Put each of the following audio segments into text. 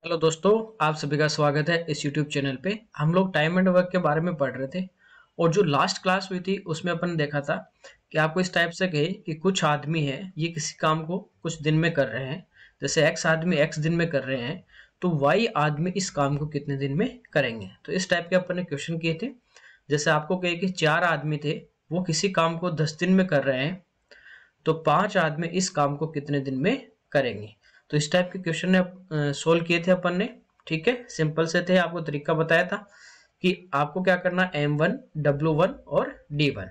Hello दोस्तों, आप सभी का स्वागत है इस यूट्यूब चैनल पे। हम लोग टाइम एंड वर्क के बारे में पढ़ रहे थे और जो लास्ट क्लास हुई थी उसमें अपन ने देखा था कि आपको इस टाइप से कहे कि कुछ आदमी है ये किसी काम को कुछ दिन में कर रहे हैं। जैसे एक्स आदमी एक्स दिन में कर रहे हैं तो वाई आदमी इस काम को कितने दिन में करेंगे। तो इस टाइप के अपन ने क्वेश्चन किए थे। जैसे आपको कहे कि 4 आदमी थे, वो किसी काम को 10 दिन में कर रहे हैं, तो 5 आदमी इस काम को कितने दिन में करेंगे। तो इस टाइप के क्वेश्चन ने सोल्व किए थे अपन ने। ठीक है, सिंपल से थे। आपको तरीका बताया था कि आपको क्या करना, M1, W1 और D1।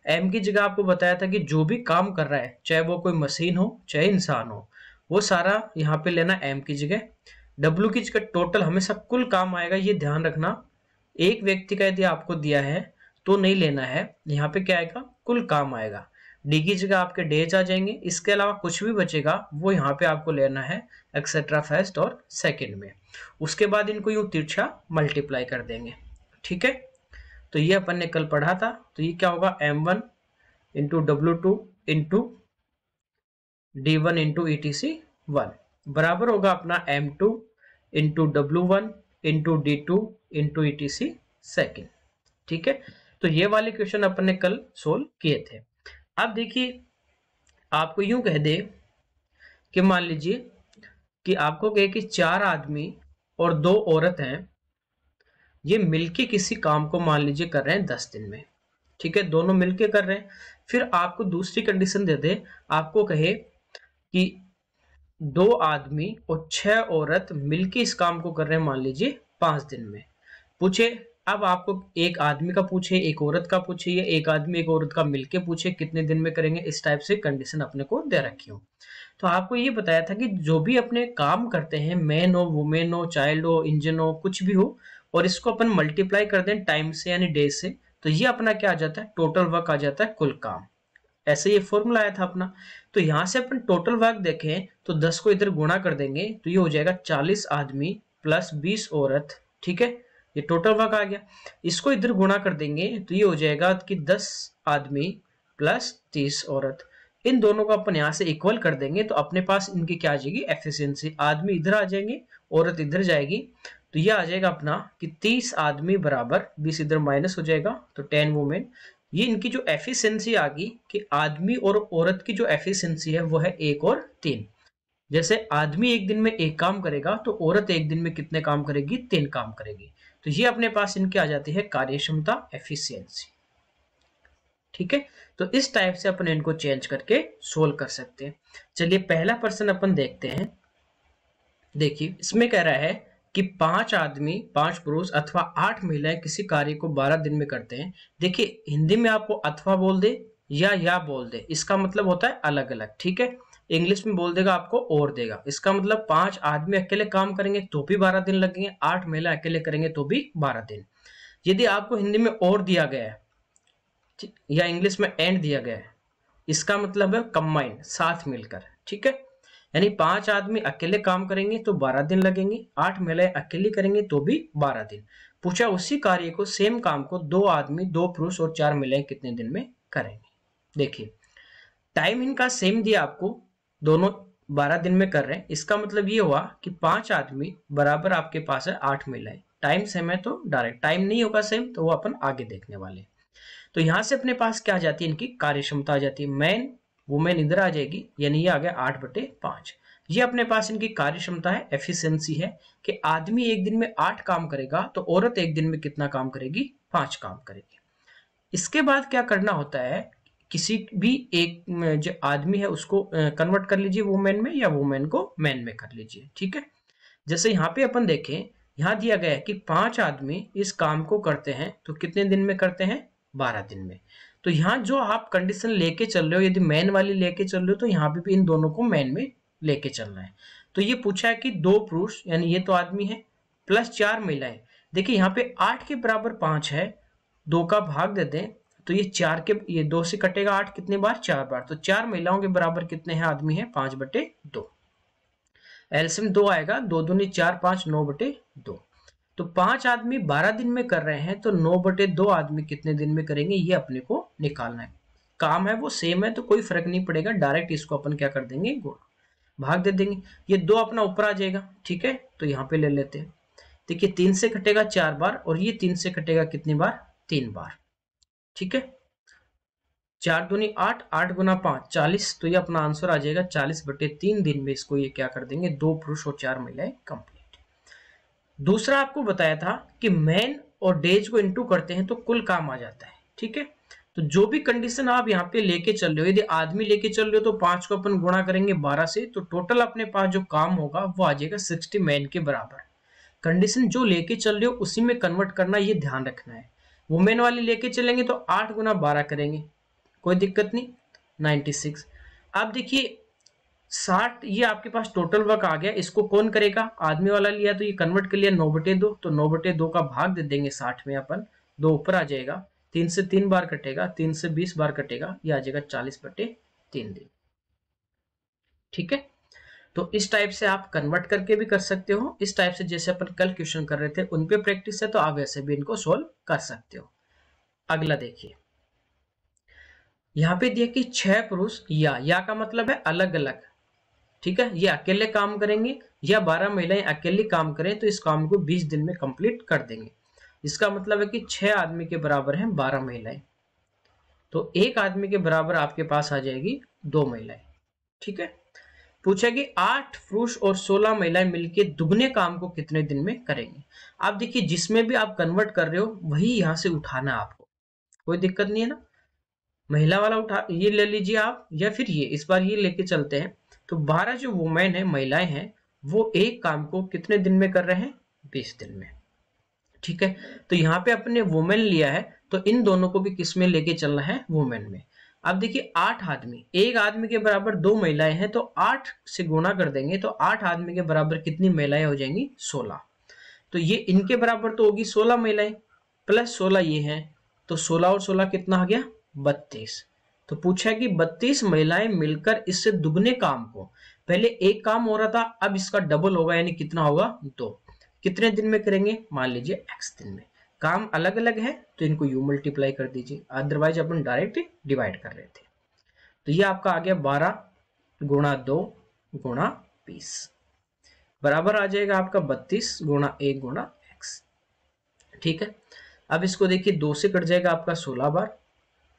एम की जगह आपको बताया था कि जो भी काम कर रहा है, चाहे वो कोई मशीन हो चाहे इंसान हो, वो सारा यहाँ पे लेना एम की जगह। डब्ल्यू की जगह टोटल हमेशा कुल काम आएगा, ये ध्यान रखना। एक व्यक्ति का यदि आपको दिया है तो नहीं लेना है, यहाँ पे क्या आएगा, कुल काम आएगा। डी की जगह आपके डेज आ जाएंगे, इसके अलावा कुछ भी बचेगा वो यहाँ पे आपको लेना है एक्सेट्रा फर्स्ट और सेकंड में। उसके बाद इनको यूं तिरछा मल्टीप्लाई कर देंगे। ठीक है, तो ये अपन ने कल पढ़ा था। तो ये क्या होगा, M1 into W2 into D1 into ETC1 बराबर होगा अपना M2 into W1 into D2 into ETC2। ठीक है, तो ये वाले क्वेश्चन अपन ने कल सोल्व किए थे। अब देखिए, आपको यूं कह दे कि मान लीजिए कि आपको कहे कि 4 आदमी और 2 औरत हैं, ये मिलके किसी काम को मान लीजिए कर रहे हैं 10 दिन में। ठीक है, दोनों मिलके कर रहे हैं। फिर आपको दूसरी कंडीशन दे दे, आपको कहे कि 2 आदमी और 6 औरत मिलके इस काम को कर रहे हैं मान लीजिए 5 दिन में। पूछे, अब आपको एक आदमी का पूछे, एक औरत का पूछे, या एक आदमी एक औरत का मिलके पूछे कितने दिन में करेंगे, इस टाइप से कंडीशन अपने को दे रखी हो। तो आपको ये बताया था कि जो भी अपने काम करते हैं, मैन हो, वुमेन हो, चाइल्ड हो, इंजन हो, कुछ भी हो, और इसको अपन मल्टीप्लाई कर दें टाइम से यानी डे से, तो ये अपना क्या आ जाता है, टोटल वर्क आ जाता है, कुल काम। ऐसे ये फॉर्मूला आया था अपना। तो यहां से अपन टोटल वर्क देखें तो 10 को इधर गुणा कर देंगे तो ये हो जाएगा 40 आदमी प्लस 20 औरत। ठीक है, ये टोटल वर्क आ गया। इसको इधर गुणा कर देंगे तो ये हो जाएगा कि 10 आदमी प्लस 30 औरत। इन दोनों को अपन यहां से इक्वल कर देंगे तो अपने पास इनकी क्या आ जाएगी, एफिशिएंसी। आदमी इधर आ जाएंगे, औरत इधर जाएगी, तो ये आ जाएगा अपना कि 30 आदमी बराबर 20 इधर माइनस हो जाएगा तो 10 वुमेन। ये इनकी जो एफिशिएंसी आ गई कि आदमी और औरत की जो एफिशिएंसी है वो है 1 और 3। जैसे आदमी एक दिन में एक काम करेगा तो औरत एक दिन में कितने काम करेगी, 3 काम करेगी। तो ये अपने पास इनकी आ जाती है कार्यक्षमता, एफिशिएंसी। ठीक है, तो इस टाइप से अपन इनको चेंज करके सोल्व कर सकते हैं। चलिए पहला प्रश्न अपन देखते हैं। देखिए इसमें कह रहा है कि 5 आदमी, 5 पुरुष अथवा 8 महिलाएं किसी कार्य को 12 दिन में करते हैं। देखिए हिंदी में आपको अथवा बोल दे या बोल दे, इसका मतलब होता है अलग अलग। ठीक है, इंग्लिश में बोल देगा आपको और देगा, इसका मतलब 5 आदमी अकेले काम करेंगे तो भी 12 दिन लगेंगे, 8 महिला अकेले करेंगे तो भी 12 दिन। यदि आपको हिंदी में और दिया गया है या इंग्लिश में एंड दिया गया है, इसका मतलब है कंबाइंड, साथ मिलकर। ठीक है, यानी 5 आदमी अकेले काम करेंगे तो 12 दिन लगेंगे, 8 महिलाएं अकेली करेंगे तो भी 12 दिन। पूछा उसी कार्य को, सेम काम को 2 आदमी, 2 पुरुष और 4 महिलाएं कितने दिन में करेंगे। देखिए टाइम इनका सेम दिया आपको, दोनों 12 दिन में कर रहे हैं। इसका मतलब ये हुआ कि 5 आदमी बराबर आपके पास है 8 महिलाएं। टाइम सेम है तो डायरेक्ट, टाइम नहीं होगा सेम तो वो अपन आगे देखने वाले। तो यहां से अपने पास क्या आ जाती है, इनकी कार्यक्षमता आ जाती है। मैन वुमेन इधर आ जाएगी, यानी ये आ गया 8/5। ये अपने पास इनकी कार्यक्षमता है, एफिशिएंसी है कि आदमी एक दिन में 8 काम करेगा तो औरत एक दिन में कितना काम करेगी, 5 काम करेगी। इसके बाद क्या करना होता है, किसी भी एक जो आदमी है उसको कन्वर्ट कर लीजिए वुमेन में, या वुमेन को मैन में कर लीजिए। ठीक है, जैसे यहाँ पे अपन देखें, यहाँ दिया गया है कि 5 आदमी इस काम को करते हैं तो कितने दिन में करते हैं, 12 दिन में। तो यहाँ जो आप कंडीशन लेके चल रहे हो, यदि मैन वाली लेके चल रहे हो तो यहाँ पे भी इन दोनों को मैन में लेके चलना है। तो ये पूछा है कि 2 पुरुष, यानी ये तो आदमी है, प्लस 4 महिलाएं। देखिए यहाँ पे 8 के बराबर 5 है, 2 का भाग दे दें तो ये 4 के, ये 2 से कटेगा 8 कितने बार, 4 बार। तो 4 महिलाओं के बराबर कितने हैं आदमी है, 5/2। एलसीएम 2 आएगा, 2 दूनी 4, 5, 9/2। तो 5 आदमी 12 दिन में कर रहे हैं तो 9/2 आदमी कितने दिन में करेंगे, ये अपने को निकालना है। काम है वो सेम है तो कोई फर्क नहीं पड़ेगा, डायरेक्ट इसको अपन क्या कर देंगे, गुणा। भाग दे देंगे, ये 2 अपना ऊपर आ जाएगा, ठीक है। तो यहाँ पे ले लेते हैं, देखिए 3 से कटेगा 4 बार और ये 3 से कटेगा कितनी बार, 3 बार, ठीक है। 4 दूनी 8, 8 गुना 5 40, तो ये अपना आंसर आ जाएगा 40/3 दिन में इसको ये क्या कर देंगे, 2 पुरुष और 4 महिलाएं कंप्लीट। दूसरा आपको बताया था कि मैन और डेज को इनटू करते हैं तो कुल काम आ जाता है, ठीक है। तो जो भी कंडीशन आप यहाँ पे लेके चल रहे हो, यदि आदमी लेके चल रहे हो तो 5 को अपन गुणा करेंगे 12 से, तो टोटल अपने पास जो काम होगा वो आ जाएगा 60 मैन के बराबर। कंडीशन जो लेके चल रहे हो उसी में कन्वर्ट करना, ये ध्यान रखना है। वुमेन वाली लेके चलेंगे तो 8 गुना 12 करेंगे, कोई दिक्कत नहीं, 96। अब देखिए 60 ये आपके पास टोटल वर्क आ गया, इसको कौन करेगा, आदमी वाला लिया तो ये कन्वर्ट कर लिया 9/2, तो 9/2 का भाग दे देंगे 60 में अपन, 2 ऊपर आ जाएगा, 3 से 3 बार कटेगा, 3 से 20 बार कटेगा, ये आ जाएगा 40/3 दिन, ठीक है। तो इस टाइप से आप कन्वर्ट करके भी कर सकते हो, इस टाइप से जैसे अपन कल क्वेश्चन कर रहे थे उन पे प्रैक्टिस है तो आप वैसे भी इनको सोल्व कर सकते हो। अगला देखिए, यहाँ पे दिया कि 6 पुरुष या का मतलब है अलग अलग, ठीक है, ये अकेले काम करेंगे या 12 महिलाएं अकेले काम करें तो इस काम को 20 दिन में कंप्लीट कर देंगे। इसका मतलब है कि 6 आदमी के बराबर हैं 12 महिलाएं, तो एक आदमी के बराबर आपके पास आ जाएगी 2 महिलाएं, ठीक है। पूछा कि 8 पुरुष और 16 महिलाएं मिलकर दुगने काम को कितने दिन में करेंगे। आप देखिए जिसमें भी आप कन्वर्ट कर रहे हो वही यहां से उठाना आपको, कोई दिक्कत नहीं है ना। महिला वाला उठा ये ले लीजिए आप, या फिर ये इस बार ये लेके चलते हैं। तो 12 जो वुमेन है, महिलाएं हैं, वो एक काम को कितने दिन में कर रहे हैं, 20 दिन में, ठीक है। तो यहाँ पे अपने वुमेन लिया है तो इन दोनों को भी किस में लेके चलना है, वुमेन में। अब देखिए 8 आदमी, एक आदमी के बराबर 2 महिलाएं हैं, तो 8 से गुणा कर देंगे तो 8 आदमी के बराबर कितनी महिलाएं हो जाएंगी, 16। तो ये इनके बराबर तो होगी 16 महिलाएं, प्लस 16 ये हैं, तो 16 और 16 कितना आ गया, 32। तो पूछा है कि 32 महिलाएं मिलकर इससे दुगने काम को, पहले एक काम हो रहा था अब इसका डबल होगा, यानी कितना होगा, 2, कितने दिन में करेंगे, मान लीजिए x दिन में। काम अलग अलग है तो इनको u मल्टीप्लाई कर दीजिए, अदरवाइज अपन डायरेक्ट डिवाइड कर रहे थे। तो ये आपका आ गया 12 गुणा 2 गुणा 20 बराबर आ जाएगा आपका 32 गुणा 1 गुणा x, ठीक है। अब इसको देखिए 2 से कट जाएगा आपका 16 बार,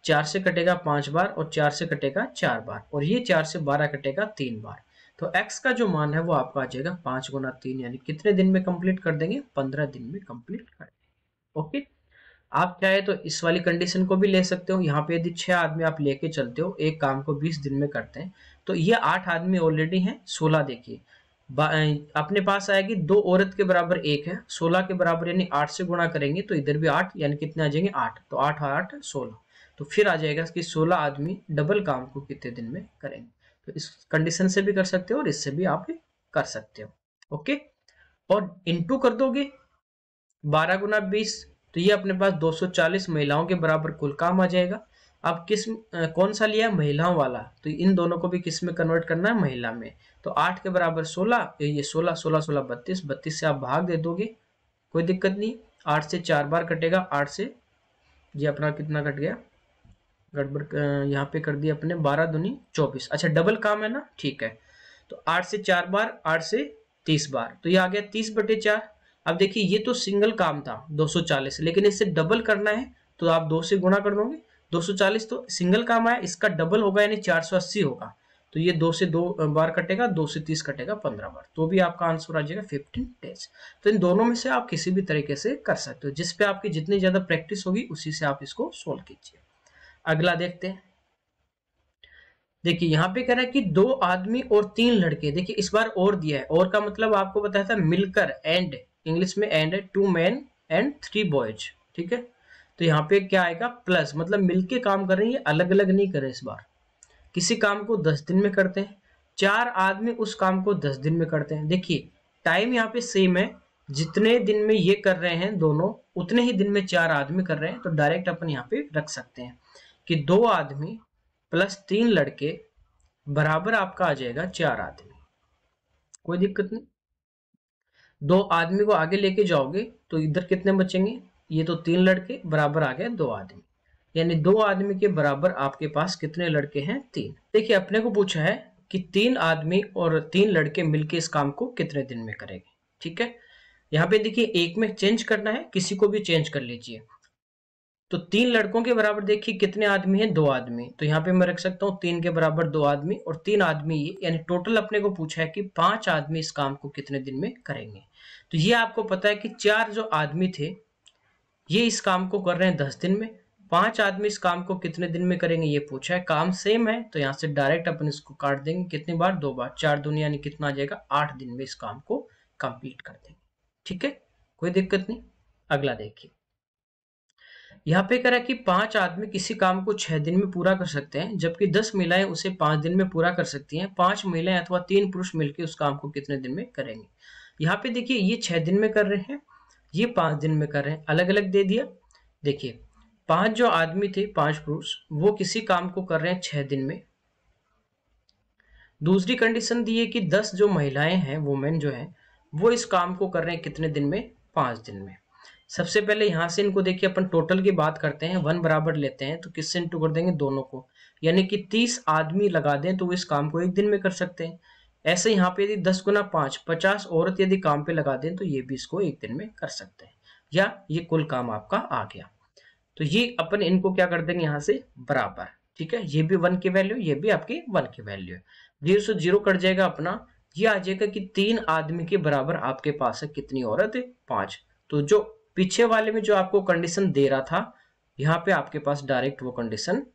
4 से कटेगा 5 बार और 4 से कटेगा 4 बार, और ये 4 से 12 कटेगा 3 बार। तो x का जो मान है वो आपका आ जाएगा 5 गुना 3, यानी कितने दिन में कंप्लीट कर देंगे, 15 दिन में कंप्लीट कर देंगे, ओके। आप चाहे तो इस वाली कंडीशन को भी ले सकते हो, यहाँ पे यदि 6 आदमी आप लेके चलते हो, एक काम को 20 दिन में करते हैं, तो ये 8 आदमी ऑलरेडी हैं, 16 देखिए अपने पास आएगी, 2 औरत के बराबर 1 है, 16 के बराबर यानी 8 से गुणा करेंगे तो इधर भी 8, यानी कितने आ जाएंगे 8, तो 8 8 16, तो फिर आ जाएगा कि 16 आदमी डबल काम को कितने दिन में करेंगे। तो इस कंडीशन से भी कर सकते हो और इससे भी आप कर सकते हो, ओके। और इनटू कर दोगे 12 गुना 20, तो ये अपने पास 240 महिलाओं के बराबर कुल काम आ जाएगा। अब कौन सा लिया, महिलाओं वाला, तो इन दोनों को भी किस में कन्वर्ट करना है, महिला में। तो 8 के बराबर 16, ये 16 16 16 32, 32 से आप भाग दे दोगे, कोई दिक्कत नहीं। 8 से 4 बार कटेगा, 8 से ये अपना कितना कट गया, गड़बड़ यहाँ पे कर दिया अपने, 12 दूनी 24, अच्छा डबल काम है ना, ठीक है। तो 8 से 4 बार, 8 से 30 बार, तो ये आ गया 30/4। अब देखिए ये तो सिंगल काम था 240, लेकिन इससे डबल करना है तो आप 2 से गुणा कर दोगे, 240 तो सिंगल काम आया, इसका डबल होगा यानी 480 होगा, तो ये 2 से 2 बार कटेगा, 2 से 30 कटेगा 15 बार, तो भी आपका आंसर आ जाएगा 15 डेज। तो इन दोनों में से आप किसी भी तरीके से कर सकते हो, जिसपे आपकी जितनी ज्यादा प्रैक्टिस होगी उसी से आप इसको सोल्व कीजिए। अगला देखते हैं, देखिए यहाँ पे कह रहा है कि 2 आदमी और 3 लड़के, देखिए इस बार और दिया है, और का मतलब आपको बताया था मिलकर, एंड इंग्लिश में एंड है, 2 men and 3 boys, ठीक है। तो यहाँ पे क्या आएगा, प्लस, मतलब मिलके काम कर रही है, अलग अलग नहीं करे इस बार। किसी काम को 10 दिन में करते हैं, 4 आदमी उस काम को 10 दिन में करते हैं। देखिए टाइम यहाँ पे सेम है, जितने दिन में ये कर रहे हैं दोनों, उतने ही दिन में 4 आदमी कर रहे हैं, तो डायरेक्ट अपन यहाँ पे रख सकते हैं कि 2 आदमी प्लस 3 लड़के बराबर आपका आ जाएगा 4 आदमी, कोई दिक्कत नहीं। 2 आदमी को आगे लेके जाओगे तो इधर कितने बचेंगे, ये तो 3 लड़के बराबर आ गए 2 आदमी, यानी 2 आदमी के बराबर आपके पास कितने लड़के हैं, 3। देखिए अपने को पूछा है कि 3 आदमी और 3 लड़के मिलके इस काम को कितने दिन में करेंगे। ठीक है, यहाँ पे देखिए एक में चेंज करना है, किसी को भी चेंज कर लीजिए। तो 3 लड़कों के बराबर देखिए कितने आदमी हैं, 2 आदमी। तो यहाँ पे मैं रख सकता हूँ 3 के बराबर 2 आदमी और 3 आदमी ये, यानी टोटल अपने को पूछा है कि 5 आदमी इस काम को कितने दिन में करेंगे। तो ये आपको पता है कि 4 जो आदमी थे ये इस काम को कर रहे हैं 10 दिन में, 5 आदमी इस काम को कितने दिन में करेंगे ये पूछा है। काम सेम है तो यहाँ से डायरेक्ट अपन इसको काट देंगे, कितनी बार, 2 बार, 4 दूनी यानी कितना आ जाएगा, 8 दिन में इस काम को कंप्लीट कर देंगे। ठीक है, कोई दिक्कत नहीं। अगला देखिए, यहाँ पे कह रहा है कि 5 आदमी किसी काम को 6 दिन में पूरा कर सकते हैं, जबकि 10 महिलाएं उसे 5 दिन में पूरा कर सकती हैं। 5 महिलाएं अथवा 3 पुरुष मिलकर उस काम को कितने दिन में करेंगे। यहाँ पे देखिए ये 6 दिन में कर रहे हैं, ये 5 दिन में कर रहे हैं, अलग अलग दे दिया। देखिए 5 जो आदमी थे, 5 पुरुष, वो किसी काम को कर रहे हैं 6 दिन में। दूसरी कंडीशन दी है कि 10 जो महिलाएं हैं, वुमेन जो है, वो इस काम को कर रहे हैं कितने दिन में, 5 दिन में। सबसे पहले यहां से इनको देखिए अपन टोटल की बात करते हैं, 1 बराबर लेते हैं तो किससे इंटू कर देंगे, दोनों को, यानी कि 30 आदमी लगा दें तो वो इस काम को 1 दिन में कर सकते हैं। ऐसे यहाँ पे यदि 10 गुना 5, 50 औरत यदि काम पे लगा दें तो ये भी इसको 1 दिन में कर सकते हैं, या ये कुल काम आपका आ गया। तो ये अपन इनको क्या कर देंगे यहाँ से बराबर। ठीक है, ये भी 1 की वैल्यू, ये भी आपकी 1 की वैल्यू है। 0 से 0 कट जाएगा अपना, ये आ जाएगा कि 3 आदमी के बराबर आपके पास है कितनी औरत है, 5। तो जो पीछे वाले में जो आपको कंडीशन दे रहा था, यहाँ पे आपके पास डायरेक्ट वो कंडीशन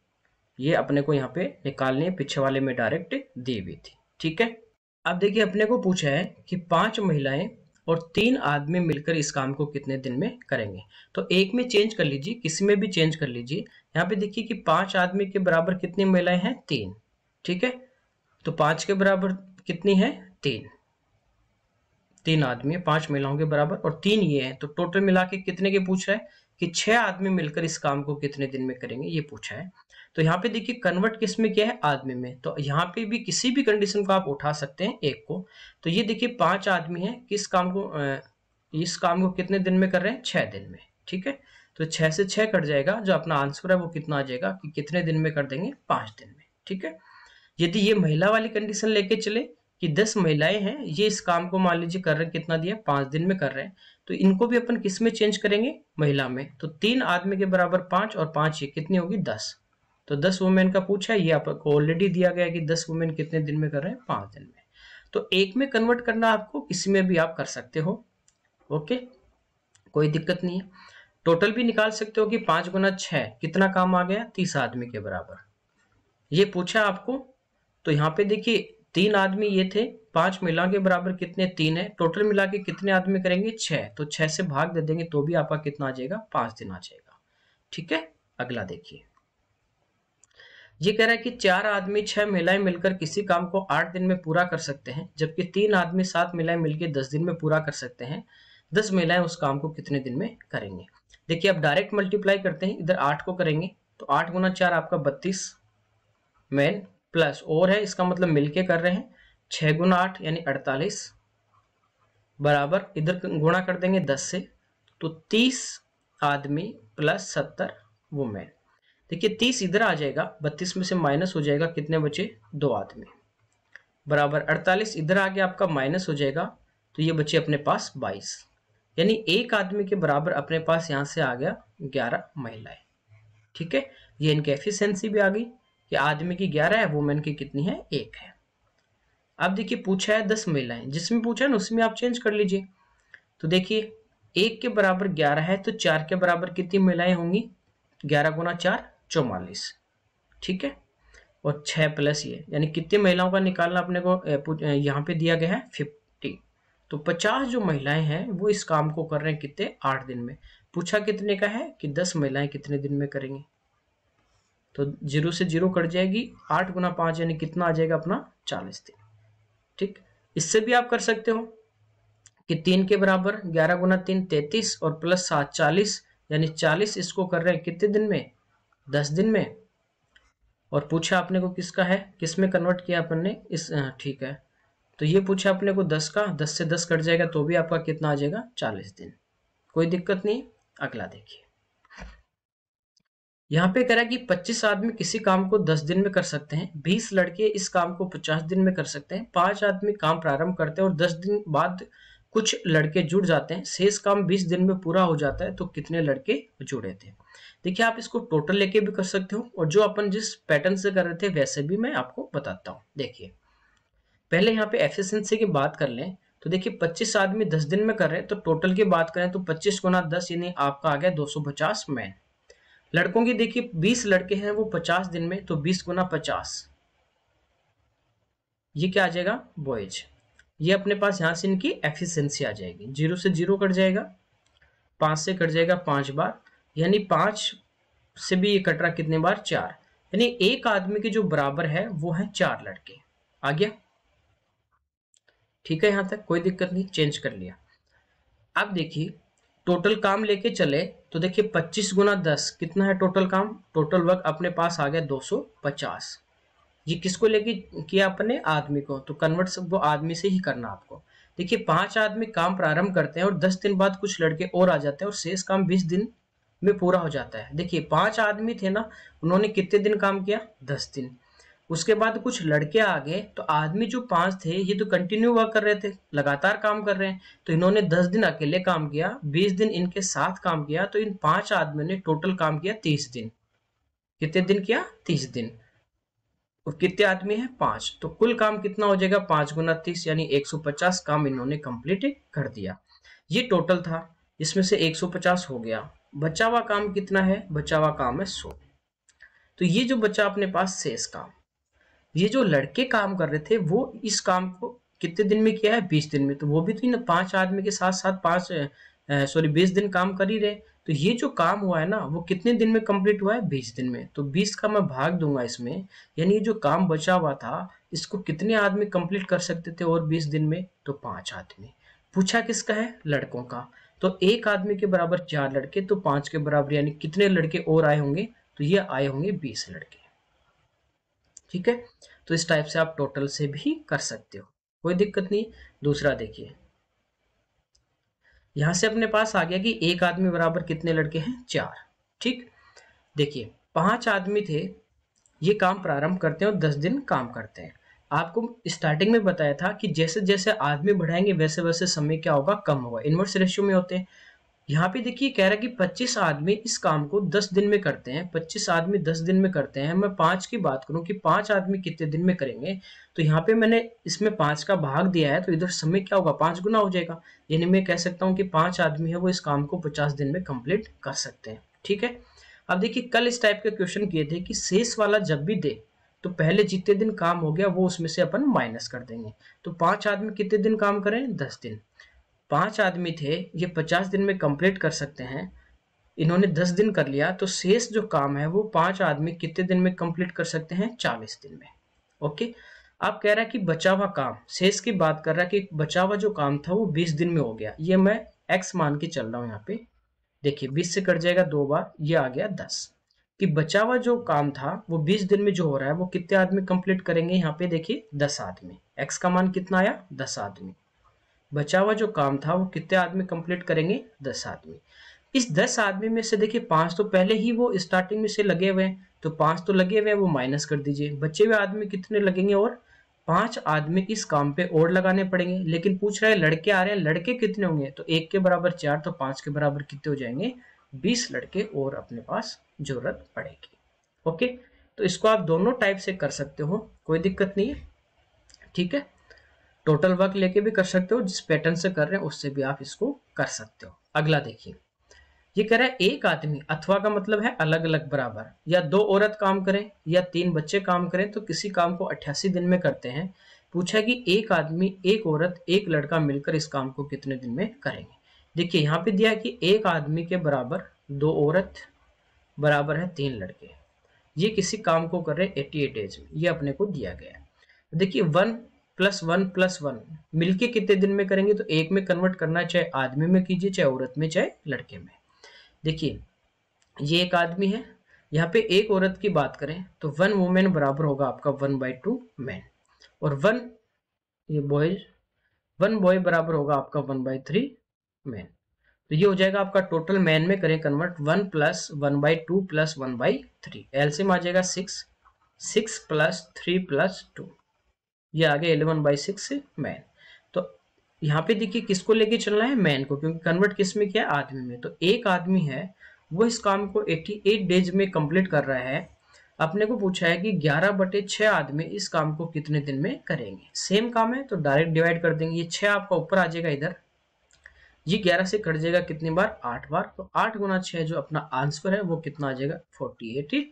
ये अपने को यहाँ पे निकालनी है, पीछे वाले में डायरेक्ट दी हुई थी। ठीक है, अब देखिए अपने को पूछा है कि 5 महिलाएं और 3 आदमी मिलकर इस काम को कितने दिन में करेंगे। तो एक में चेंज कर लीजिए, किसी में भी चेंज कर लीजिए। यहाँ पे देखिए कि 5 आदमी के बराबर कितनी महिलाएं हैं, 3। ठीक है, तो 5 के बराबर कितनी है, 3 आदमी है 5 महिलाओं के बराबर, और 3 ये है, तो टोटल मिला के कितने के पूछ रहा है कि 6 आदमी मिलकर इस काम को कितने दिन में करेंगे, ये पूछा है। तो यहाँ पे देखिए कन्वर्ट किस में किया है, आदमी में। तो यहाँ पे भी किसी भी कंडीशन को आप उठा सकते हैं एक को। तो ये देखिए 5 आदमी है, किस काम को इस काम को कितने दिन में कर रहे हैं, 6 दिन में। ठीक है, तो 6 से 6 कट जाएगा, जो अपना आंसर है वो कितना आ जाएगा कि कितने दिन में कर देंगे, 5 दिन में। ठीक है, यदि ये महिला वाली कंडीशन लेके चले कि 10 महिलाएं हैं, ये इस काम को मान लीजिए कर रहे हैं, कितना दिया, 5 दिन में कर रहे हैं, तो इनको भी अपन किस में चेंज करेंगे, महिला में। तो 3 आदमी के बराबर 5 और 5 ये कितनी होगी, 10। तो 10 वुमेन का पूछा है, ये आपको ऑलरेडी दिया गया है कि 10 वुमेन कितने दिन में कर रहे हैं, 5 दिन में। तो एक में कन्वर्ट करना आपको, किसी में भी आप कर सकते हो। ओके, कोई दिक्कत नहीं है। टोटल भी निकाल सकते हो कि 5 गुना 6 कितना काम आ गया, 30 आदमी के बराबर, ये पूछा आपको। तो यहाँ पे देखिए 3 आदमी ये थे, 5 महिला के बराबर कितने, 3 है, टोटल मिला के कितने आदमी करेंगे, 6। तो 6 से भाग दे देंगे तो भी आपका कितना आ जाएगा, 5 दिन आ जाएगा। ठीक है, अगला देखिए, ये कह रहा है कि 4 आदमी 6 महिलाएं मिलकर किसी काम को 8 दिन में पूरा कर सकते हैं, जबकि 3 आदमी 7 महिलाएं मिलकर 10 दिन में पूरा कर सकते हैं। 10 महिलाएं उस काम को कितने दिन में करेंगे। देखिए अब डायरेक्ट मल्टीप्लाई करते हैं, इधर 8 को करेंगे तो 8 गुना 4 आपका 32 मैन, प्लस और है, इसका मतलब मिलके कर रहे हैं, 6 गुना 8 यानी 48, बराबर इधर गुणा कर देंगे 10 से, तो 30 आदमी प्लस 70 वुमेन। देखिए 30 इधर आ जाएगा, 32 में से माइनस हो जाएगा, कितने बचे, 2 आदमी, बराबर 48 इधर आ गया आपका माइनस हो जाएगा, तो ये बचे अपने पास 22, यानी एक आदमी के बराबर अपने पास यहाँ से आ गया 11 महिलाएं। ठीक है, ये इनकी एफिशिएंसी भी आ गई कि आदमी की 11 है, वुमेन की कितनी है, 1 है। अब देखिए पूछा है 10 महिलाएं, जिसमें पूछा है ना उसमें आप चेंज कर लीजिए। तो देखिए 1 के बराबर 11 है, तो 4 के बराबर कितनी महिलाएं होंगी, 11 गुना 4 44। ठीक है, और 6 प्लस ये, यानी कितनी महिलाओं का निकालना अपने को यहाँ पे दिया गया है 50। तो 50 जो महिलाएं हैं वो इस काम को कर रहे हैं कितने, 8 दिन में। पूछा कितने का है कि 10 महिलाएं कितने दिन में करेंगी। तो 0 से 0 कट जाएगी, 8 गुना 5 यानी कितना आ जाएगा अपना, 40 दिन। ठीक, इससे भी आप कर सकते हो कि 3 के बराबर 11 गुना 3 33 और प्लस 7 40, यानी 40 इसको कर रहे हैं कितने दिन में, 10 दिन में। और पूछा अपने को किसका है, किस में कन्वर्ट किया अपन ने, इस, ठीक है, तो ये पूछा अपने को 10 का, 10 से 10 कट जाएगा तो भी आपका कितना आ जाएगा, 40 दिन। कोई दिक्कत नहीं। अगला देखिए, यहाँ पे कह रहा है कि 25 आदमी किसी काम को 10 दिन में कर सकते हैं, 20 लड़के इस काम को 50 दिन में कर सकते हैं, 5 आदमी काम प्रारंभ करते हैं और 10 दिन बाद कुछ लड़के जुड़ जाते हैं, शेष काम 20 दिन में पूरा हो जाता है, तो कितने लड़के जुड़े थे। देखिए आप इसको टोटल लेके भी कर सकते हो और जो अपन जिस पैटर्न से कर रहे थे वैसे भी मैं आपको बताता हूँ। देखिए पहले यहाँ पे एफिशिएंसी की बात कर लें तो देखिए 25 आदमी 10 दिन में कर रहे हैं, तो टोटल की बात करें तो 25 गुना 10 यानी आपका आ गया 250 मैन। लड़कों की देखिए 20 लड़के हैं वो 50 दिन में, तो 20 गुना 50 ये क्या आ जाएगा बॉयज। ये अपने पास यहाँ से इनकी एफिशिएंसी आ जाएगी, 0 से 0 कट जाएगा, 5 से कट जाएगा 5 बार, यानी 5 से भी ये कट रहा कितने बार 4, यानी एक आदमी के जो बराबर है वो है 4 लड़के। आ गया ठीक है, यहां तक कोई दिक्कत नहीं, चेंज कर लिया। अब देखिए टोटल काम लेके चले तो देखिए 25 गुना 10 कितना है टोटल काम, टोटल वर्क अपने पास आ गया 250। ये किसको लेके किया अपने आदमी को, तो कन्वर्ट सब वो आदमी से ही करना आपको। देखिए 5 आदमी काम प्रारंभ करते हैं और 10 दिन बाद कुछ लड़के और आ जाते हैं और शेष काम 20 दिन में पूरा हो जाता है। देखिए 5 आदमी थे ना, उन्होंने कितने दिन काम किया 10 दिन, उसके बाद कुछ लड़के आ गए, तो आदमी जो 5 थे ये तो कंटिन्यू वर्क कर रहे थे, लगातार काम कर रहे हैं, तो इन्होंने 10 दिन अकेले काम किया, 20 दिन इनके साथ काम किया, तो इन 5 आदमियों ने टोटल काम किया 30 दिन। कितने दिन किया 30 दिन, और कितने आदमी है 5, तो कुल काम कितना हो जाएगा 5 गुना 30 यानी 150 काम इन्होंने कंप्लीट कर दिया। ये टोटल था, इसमें से 150 हो गया, बचा हुआ काम कितना है, बचा हुआ काम है 100। तो ये जो बचा अपने पास शेष काम, ये जो लड़के काम कर रहे थे वो इस काम को कितने दिन में किया है 20 दिन में, तो वो भी तो इन 5 आदमी के साथ साथ 20 दिन काम कर ही रहे, तो ये जो काम हुआ है ना वो कितने दिन में कंप्लीट हुआ है 20 दिन में, तो 20 का मैं भाग दूंगा इसमें, यानी ये जो काम बचा हुआ था इसको कितने आदमी कंप्लीट कर सकते थे और 20 दिन में, तो 5 आदमी। पूछा किसका है, लड़कों का, तो एक आदमी के बराबर 4 लड़के, तो 5 के बराबर यानी कितने लड़के और आए होंगे, तो ये आए होंगे 20 लड़के। ठीक है, तो इस टाइप से आप टोटल से भी कर सकते हो, कोई दिक्कत नहीं। दूसरा देखिए यहां से अपने पास आ गया कि एक आदमी बराबर कितने लड़के हैं 4। ठीक, देखिए 5 आदमी थे, ये काम प्रारंभ करते हैं और 10 दिन काम करते हैं। आपको स्टार्टिंग में बताया था कि जैसे जैसे आदमी बढ़ाएंगे वैसे वैसे समय क्या होगा कम होगा, इनवर्स रेशियो में होते हैं। यहाँ पे देखिए कह रहा है कि 25 आदमी इस काम को 10 दिन में करते हैं, 25 आदमी 10 दिन में करते हैं। मैं 5 की बात करूं कि 5 आदमी कितने दिन में करेंगे, तो यहाँ पे मैंने इसमें 5 का भाग दिया है, तो इधर समय क्या होगा 5 गुना हो जाएगा, यानी मैं कह सकता हूँ कि 5 आदमी है वो इस काम को 50 दिन में कंप्लीट कर सकते हैं। ठीक है, अब देखिए कल इस टाइप के क्वेश्चन किए थे कि शेष वाला जब भी दे तो पहले जितने दिन काम हो गया वो उसमें से अपन माइनस कर देंगे। तो 5 आदमी कितने दिन काम करें 10 दिन, 5 आदमी थे ये 50 दिन में कंप्लीट कर सकते हैं, इन्होंने 10 दिन कर लिया, तो शेष जो काम है वो 5 आदमी कितने दिन में कंप्लीट कर सकते हैं 40 दिन में। ओके, अब कह रहा है कि बचा हुआ काम, शेष की बात कर रहा है कि बचा हुआ जो काम था वो 20 दिन में हो गया, ये मैं x मान के चल रहा हूं यहाँ पे। देखिए 20 से कट जाएगा 2 बार, ये आ गया 10, कि बचा हुआ जो काम था वो 20 दिन में जो हो रहा है वो कितने आदमी कंप्लीट करेंगे, यहाँ पे देखिए 10 आदमी, x का मान कितना आया 10 आदमी, बचा हुआ जो काम था वो कितने आदमी कंप्लीट करेंगे 10 आदमी। इस 10 आदमी में से देखिए 5 तो पहले ही वो स्टार्टिंग में से लगे हुए हैं, तो 5 तो लगे हुए हैं वो माइनस कर दीजिए, बचे हुए आदमी कितने लगेंगे, और 5 आदमी इस काम पे और लगाने पड़ेंगे, लेकिन पूछ रहा है लड़के आ रहे हैं, लड़के कितने होंगे, तो 1 के बराबर 4, तो 5 के बराबर कितने हो जाएंगे 20 लड़के और अपने पास जरूरत पड़ेगी। ओके, तो इसको आप दोनों टाइप से कर सकते हो, कोई दिक्कत नहीं है। ठीक है, टोटल वर्क लेके भी कर सकते हो, जिस पैटर्न से कर रहे हैं उससे भी आप इसको कर सकते हो। अगला देखिए, ये कह रहा है एक आदमी अथवा का मतलब है अलग अलग बराबर, या 2 औरत काम करें या 3 बच्चे काम करें तो किसी काम को 88 दिन में करते हैं। पूछा कि एक आदमी एक औरत एक लड़का मिलकर इस काम को कितने दिन में करेंगे। देखिए यहाँ पे दिया है कि एक आदमी के बराबर 2 औरत बराबर है 3 लड़के, ये किसी काम को कर रहे 88 डेज में, ये अपने को दिया गया है। देखिए 1 + 1 मिलके कितने दिन में करेंगे, तो एक में कन्वर्ट करना है, चाहे आदमी में कीजिए चाहे औरत में चाहे लड़के में। देखिए ये एक आदमी है, यहाँ पे एक औरत की बात करें तो 1 वुमेन बराबर होगा आपका 1/2 मैन, और 1 ये बॉयज 1 बॉय बराबर होगा आपका 1/3 मैन। तो ये हो जाएगा आपका टोटल मैन में करें कन्वर्ट 1 + 1/2 + 1/3, एलसीएम आ जाएगा 6, 6 + 3 + 2, ये आ गया 11/6 मैन। तो यहाँ पे देखिए किसको लेके चलना है, मैन को, क्योंकि कन्वर्ट किस में किया, आदमी में। तो एक आदमी है वो इस काम को 88 डेज में कंप्लीट कर रहा है। अपने को पूछा है कि 11/6 आदमी इस काम को कितने दिन में करेंगे। सेम काम है तो डायरेक्ट डिवाइड कर देंगे, ये 6 आपका ऊपर आ जाएगा इधर, ये 11 से कट जाएगा कितनी बार, 8 बार। तो 8 × 6 जो अपना आंसर है वो कितना आ जाएगा, 48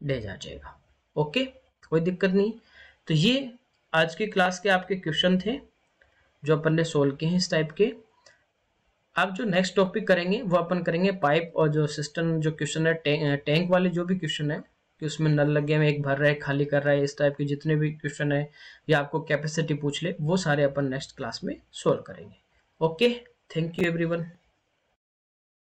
डेज आ जाएगा। ओके, कोई दिक्कत नहीं। तो ये आज की क्लास के आपके क्वेश्चन थे जो अपन ने सोल्व किए हैं इस टाइप के। अब जो नेक्स्ट टॉपिक करेंगे वो अपन करेंगे पाइप और जो सिस्टम, जो क्वेश्चन है टैंक वाले जो भी क्वेश्चन है कि उसमें नल लगे हुए, एक भर रहा है, खाली कर रहा है, इस टाइप के जितने भी क्वेश्चन है या आपको कैपेसिटी पूछ ले, वो सारे अपन नेक्स्ट क्लास में सोल्व करेंगे। Okay, thank you everyone.